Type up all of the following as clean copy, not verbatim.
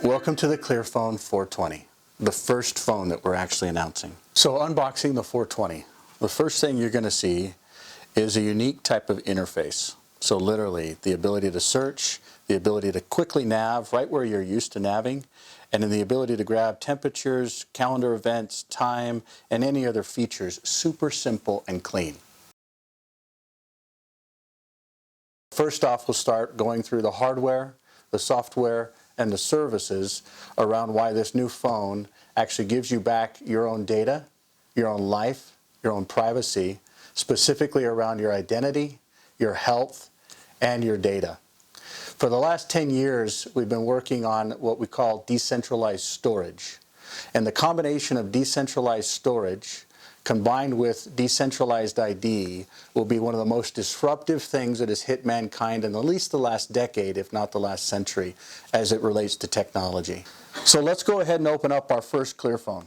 Welcome to the ClearPHONE 420, the first phone that we're actually announcing. So unboxing the 420, the first thing you're going to see is a unique type of interface. So literally the ability to search, the ability to quickly nav right where you're used to navving, and then the ability to grab temperatures, calendar events, time, and any other features. Super simple and clean. First off, we'll start going through the hardware, the software, and the services around why this new phone actually gives you back your own data, your own life, your own privacy, specifically around your identity, your health, and your data. For the last 10 years, we've been working on what we call decentralized storage. And the combination of decentralized storage combined with decentralized ID will be one of the most disruptive things that has hit mankind in at least the last decade, if not the last century, as it relates to technology. So let's go ahead and open up our first ClearPHONE.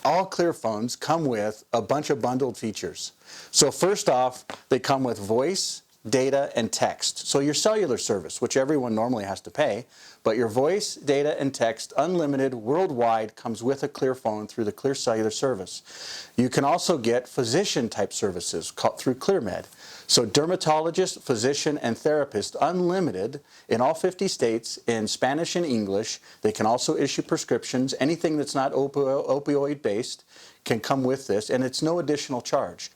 All ClearPHONEs come with a bunch of bundled features. So first off, they come with voice, data, and text. So your cellular service, which everyone normally has to pay, but your voice, data, and text, unlimited, worldwide, comes with a ClearPHONE through the Clear Cellular service. You can also get physician-type services through ClearMed. So dermatologist, physician, and therapist, unlimited in all 50 states in Spanish and English. They can also issue prescriptions. Anything that's not opioid-based can come with this, and it's no additional charge.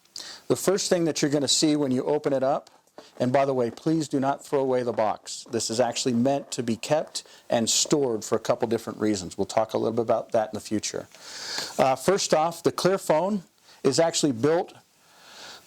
The first thing that you're going to see when you open it up, and by the way, please do not throw away the box. This is actually meant to be kept and stored for a couple different reasons. We'll talk a little bit about that in the future. First off, the ClearPHONE is actually built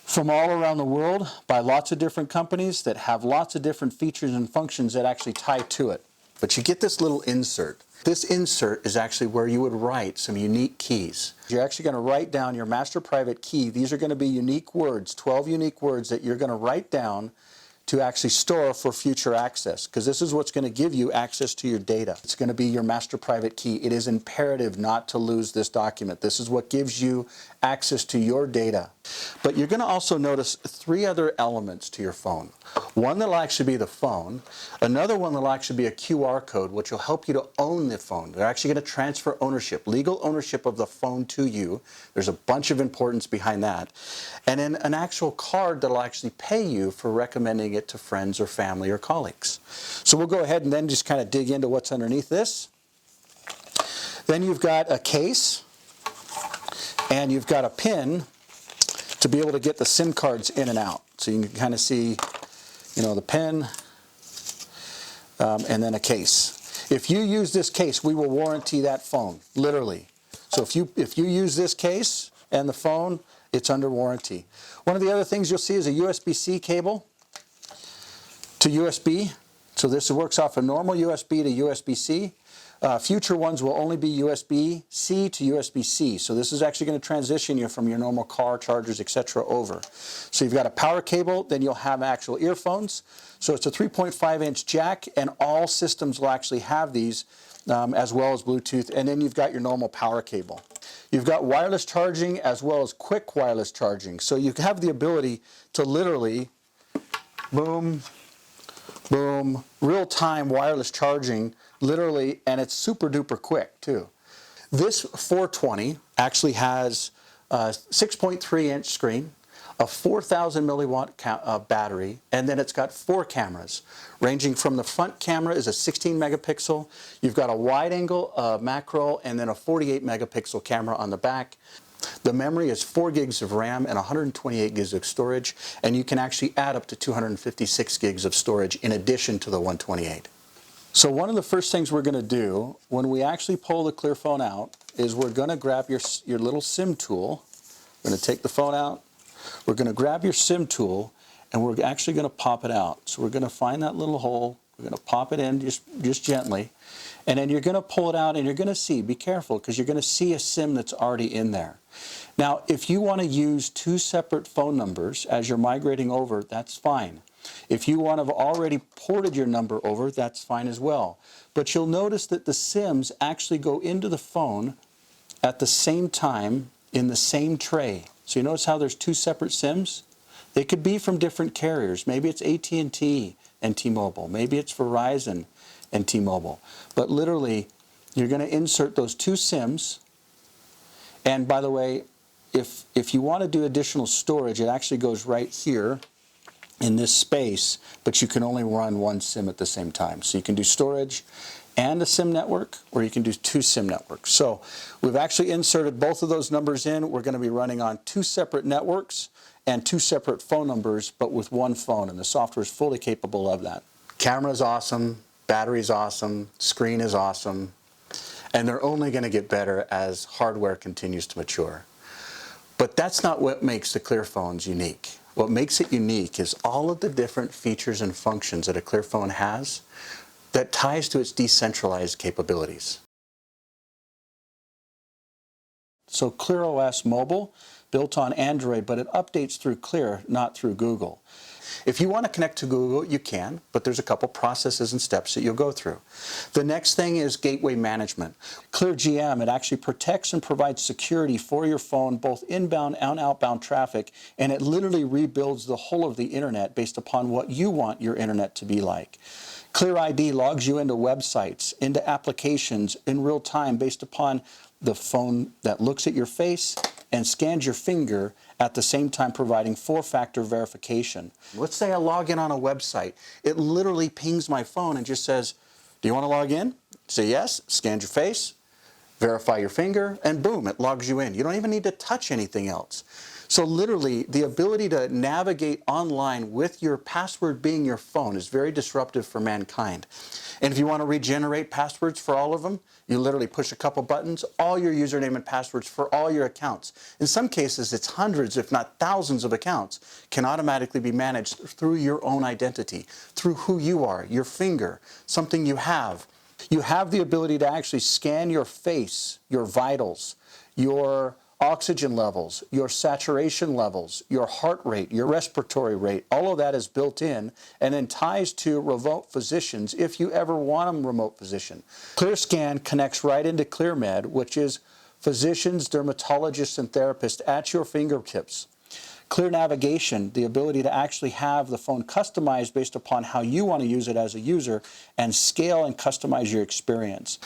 from all around the world by lots of different companies that have lots of different features and functions that actually tie to it. But you get this little insert. This insert is actually where you would write some unique keys. You're actually going to write down your master private key. These are going to be unique words, 12 unique words that you're going to write down to actually store for future access, because this is what's going to give you access to your data. It's going to be your master private key. It is imperative not to lose this document. This is what gives you access to your data. But you're going to also notice 3 other elements to your phone. One that will actually be the phone. Another one that will actually be a QR code, which will help you to own the phone. They're actually going to transfer ownership, legal ownership of the phone to you. There's a bunch of importance behind that. And then an actual card that will actually pay you for recommending it to friends or family or colleagues. So we'll go ahead and then just kind of dig into what's underneath this. Then you've got a case, and you've got a pin to be able to get the SIM cards in and out. So you can kind of see, you know, the pin and then a case. If you use this case, we will warranty that phone, literally. So if you use this case and the phone, it's under warranty. One of the other things you'll see is a USB-C cable to USB. So this works off a normal USB to USB-C. Future ones will only be USB-C to USB-C. So this is actually going to transition you from your normal car chargers, etc. over. So you've got a power cable, then you'll have actual earphones. So it's a 3.5-inch jack, and all systems will actually have these as well as Bluetooth. And then you've got your normal power cable. You've got wireless charging as well as quick wireless charging. So you have the ability to literally, boom, boom, real-time wireless charging, literally, and it's super duper quick too. This 420 actually has a 6.3-inch screen, a 4,000 milliwatt battery, and then it's got 4 cameras, ranging from the front camera is a 16 megapixel. You've got a wide angle, macro, and then a 48 megapixel camera on the back. The memory is 4 gigs of RAM and 128 gigs of storage, and you can actually add up to 256 gigs of storage in addition to the 128. So one of the first things we're going to do when we actually pull the ClearPHONE out is we're going to grab your little SIM tool. We're going to take the phone out. We're going to grab your SIM tool, and we're actually going to pop it out. So we're going to find that little hole. We're going to pop it in just gently. And then you're going to pull it out, and you're going to see, be careful, because you're going to see a SIM that's already in there. Now, if you want to use 2 separate phone numbers as you're migrating over, that's fine. If you want to have already ported your number over, that's fine as well. But you'll notice that the SIMs actually go into the phone at the same time in the same tray. So you notice how there's two separate SIMs? They could be from different carriers. Maybe it's AT&T and T-Mobile. Maybe it's Verizon and T-Mobile. But literally, you're going to insert those two SIMs. And by the way, if you want to do additional storage, it actually goes right here in this space, but you can only run one SIM at the same time. So you can do storage and a SIM network, or you can do two SIM networks. So we've actually inserted both of those numbers in. We're going to be running on two separate networks and two separate phone numbers, but with one phone, and the software is fully capable of that. Camera's awesome, battery's awesome, screen is awesome, and they're only going to get better as hardware continues to mature. But that's not what makes the ClearPhones unique. What makes it unique is all of the different features and functions that a ClearPhone has that ties to its decentralized capabilities. So ClearOS Mobile, built on Android, but it updates through Clear, not through Google. If you want to connect to Google, you can, but there's a couple processes and steps that you'll go through. The next thing is gateway management. ClearGM, it actually protects and provides security for your phone, both inbound and outbound traffic, and it literally rebuilds the whole of the internet based upon what you want your internet to be like. ClearID logs you into websites, into applications in real time based upon the phone that looks at your face and scans your finger, at the same time providing four-factor verification. Let's say I log in on a website. It literally pings my phone and just says, do you want to log in? Say yes, scans your face, verify your finger, and boom, it logs you in. You don't even need to touch anything else. So literally, the ability to navigate online with your password being your phone is very disruptive for mankind. And if you want to regenerate passwords for all of them, you literally push a couple buttons, all your username and passwords for all your accounts. In some cases, it's hundreds, if not thousands of accounts, can automatically be managed through your own identity, through who you are, your finger, something you have. You have the ability to actually scan your face, your vitals, your oxygen levels, your saturation levels, your heart rate, your respiratory rate, all of that is built in and then ties to remote physicians if you ever want a remote physician. ClearScan connects right into ClearMed, which is physicians, dermatologists, and therapists at your fingertips. Clear Navigation, the ability to actually have the phone customized based upon how you want to use it as a user and scale and customize your experience.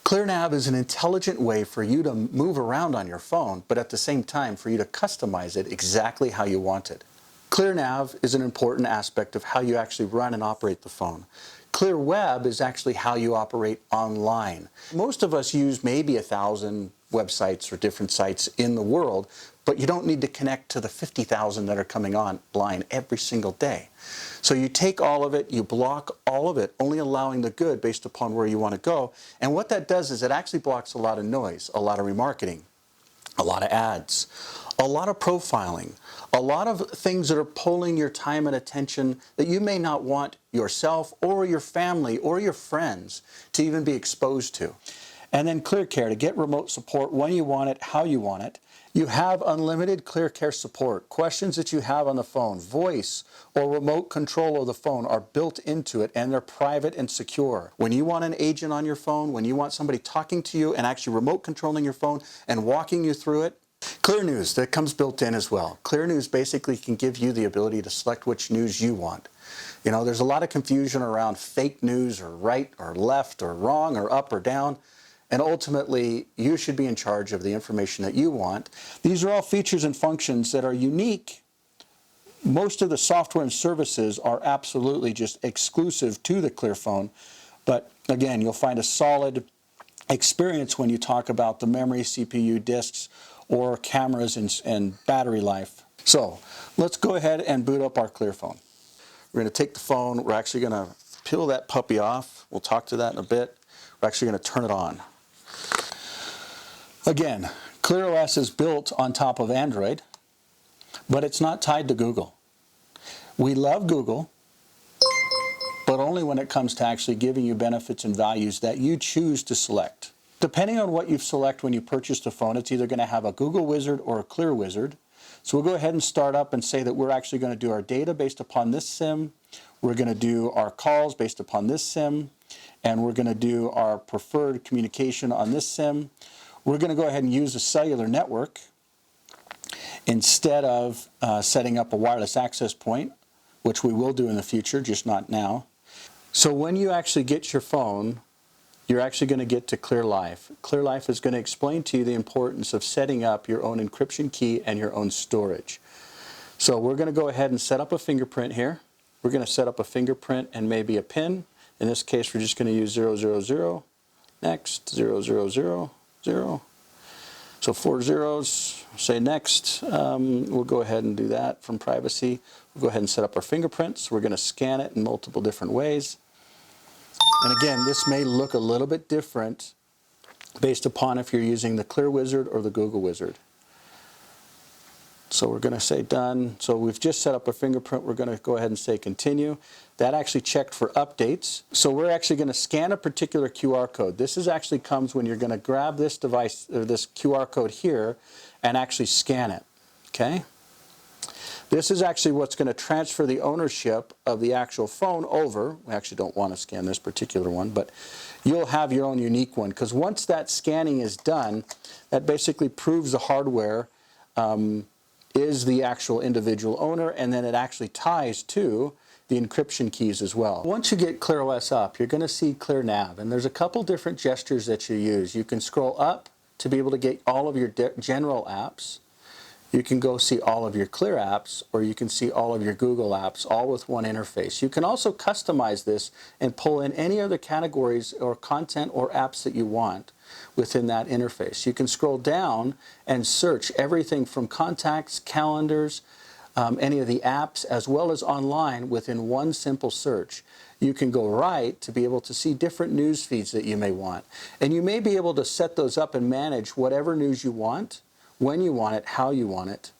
ClearNav is an intelligent way for you to move around on your phone, but at the same time for you to customize it exactly how you want it. ClearNav is an important aspect of how you actually run and operate the phone. ClearWeb is actually how you operate online. Most of us use maybe 1,000 websites or different sites in the world, but you don't need to connect to the 50,000 that are coming online every single day. So you take all of it, you block all of it, only allowing the good based upon where you want to go. And what that does is it actually blocks a lot of noise, a lot of remarketing, a lot of ads, a lot of profiling, a lot of things that are pulling your time and attention that you may not want yourself or your family or your friends to even be exposed to. And then ClearCare, to get remote support when you want it, how you want it. You have unlimited ClearCare support. Questions that you have on the phone, voice or remote control of the phone are built into it, and they're private and secure. When you want an agent on your phone, when you want somebody talking to you and actually remote controlling your phone and walking you through it, Clear News, that comes built in as well. Clear News basically can give you the ability to select which news you want. You know, there's a lot of confusion around fake news or right or left or wrong or up or down. And ultimately, you should be in charge of the information that you want. These are all features and functions that are unique. Most of the software and services are absolutely just exclusive to the ClearPhone. But again, you'll find a solid experience when you talk about the memory, CPU, disks, or cameras and battery life. So let's go ahead and boot up our ClearPhone. We're going to take the phone. We're actually going to peel that puppy off. We'll talk to that in a bit. We're actually going to turn it on. Again, ClearOS is built on top of Android, but it's not tied to Google. We love Google, but only when it comes to actually giving you benefits and values that you choose to select. Depending on what you select when you purchase the phone, it's either going to have a Google Wizard or a Clear Wizard. So we'll go ahead and start up and say that we're actually going to do our data based upon this SIM. We're going to do our calls based upon this SIM. And we're going to do our preferred communication on this SIM. we're going to go ahead and use a cellular network instead of setting up a wireless access point, which we will do in the future, just not now. So when you actually get your phone, you're actually going to get to ClearLife. ClearLife is going to explain to you the importance of setting up your own encryption key and your own storage. So we're going to go ahead and set up a fingerprint here. We're going to set up a fingerprint and maybe a PIN. In this case, we're just going to use 000, next, 000, 0. So 4 zeros, say next. We'll go ahead and do that from privacy. We'll go ahead and set up our fingerprints. We're going to scan it in multiple different ways. And again, this may look a little bit different based upon if you're using the Clear Wizard or the Google Wizard. So we're going to say done. So we've just set up a fingerprint. We're going to go ahead and say continue. That actually checked for updates. So we're actually going to scan a particular QR code. This is actually comes when you're going to grab this device, or this QR code here, and actually scan it. Okay? This is actually what's going to transfer the ownership of the actual phone over. We actually don't want to scan this particular one, but you'll have your own unique one, because once that scanning is done, that basically proves the hardware is the actual individual owner, and then it actually ties to the encryption keys as well. Once you get ClearOS up, you're going to see ClearNav, and there's a couple different gestures that you use. You can scroll up to be able to get all of your general apps. You can go see all of your Clear apps, or you can see all of your Google apps, all with one interface. You can also customize this and pull in any other categories or content or apps that you want within that interface. You can scroll down and search everything from contacts, calendars, any of the apps, as well as online within one simple search. You can go right to be able to see different news feeds that you may want. And you may be able to set those up and manage whatever news you want, when you want it, how you want it.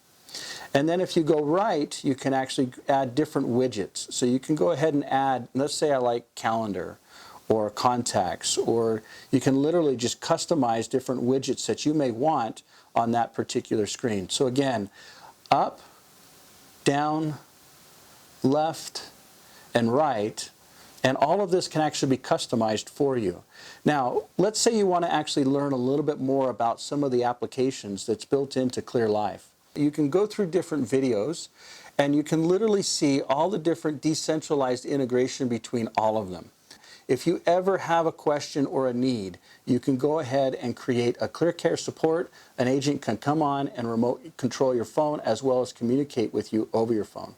And then if you go right, you can actually add different widgets. So you can go ahead and add, let's say I like calendar or contacts, or you can literally just customize different widgets that you may want on that particular screen. So again, up, down, left, and right, and all of this can actually be customized for you. Now, let's say you want to actually learn a little bit more about some of the applications that's built into ClearLife. You can go through different videos, and you can literally see all the different decentralized integration between all of them. If you ever have a question or a need, you can go ahead and create a ClearCare support. An agent can come on and remote control your phone as well as communicate with you over your phone.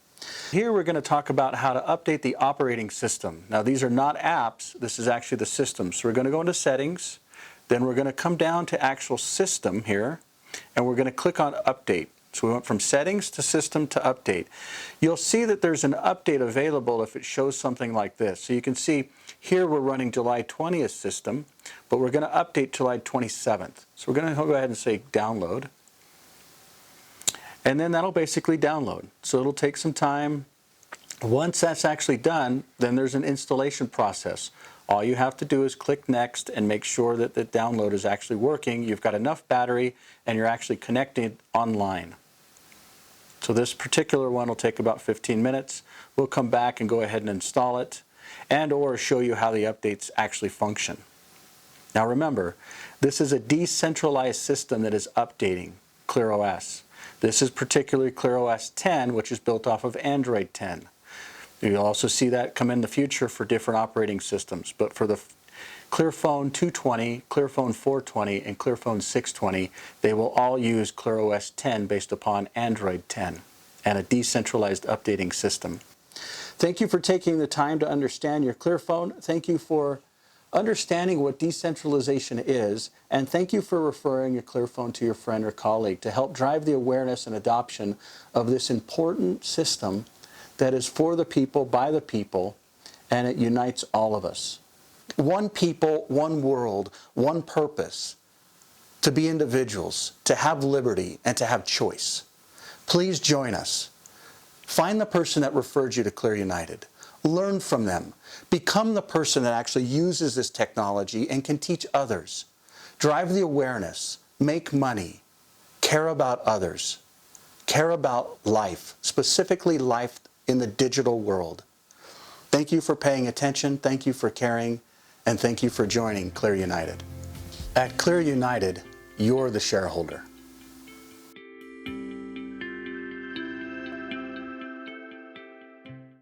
Here we're going to talk about how to update the operating system. Now these are not apps, this is actually the system. So we're going to go into settings, then we're going to come down to actual system here, and we're going to click on update. So we went from settings to system to update. You'll see that there's an update available if it shows something like this. So you can see here we're running July 20th system, but we're going to update July 27th. So we're going to go ahead and say download. And then that'll basically download. So it'll take some time. Once that's actually done, then there's an installation process. All you have to do is click next and make sure that the download is actually working. You've got enough battery and you're actually connected online. So this particular one will take about 15 minutes. We'll come back and go ahead and install it and or show you how the updates actually function. Now remember, this is a decentralized system that is updating ClearOS. This is particularly ClearOS 10, which is built off of Android 10. You'll also see that come in the future for different operating systems. But for the ClearPhone 220, ClearPhone 420, and ClearPhone 620, they will all use ClearOS 10 based upon Android 10 and a decentralized updating system. Thank you for taking the time to understand your ClearPhone. Thank you for understanding what decentralization is, and thank you for referring your ClearPhone to your friend or colleague to help drive the awareness and adoption of this important system that is for the people, by the people, and it unites all of us. One people, one world, one purpose, to be individuals, to have liberty, and to have choice. Please join us. Find the person that referred you to ClearUnited. Learn from them. Become the person that actually uses this technology and can teach others. Drive the awareness. Make money. Care about others. Care about life, specifically life in the digital world. Thank you for paying attention. Thank you for caring. And thank you for joining ClearUnited. At ClearUnited, you're the shareholder.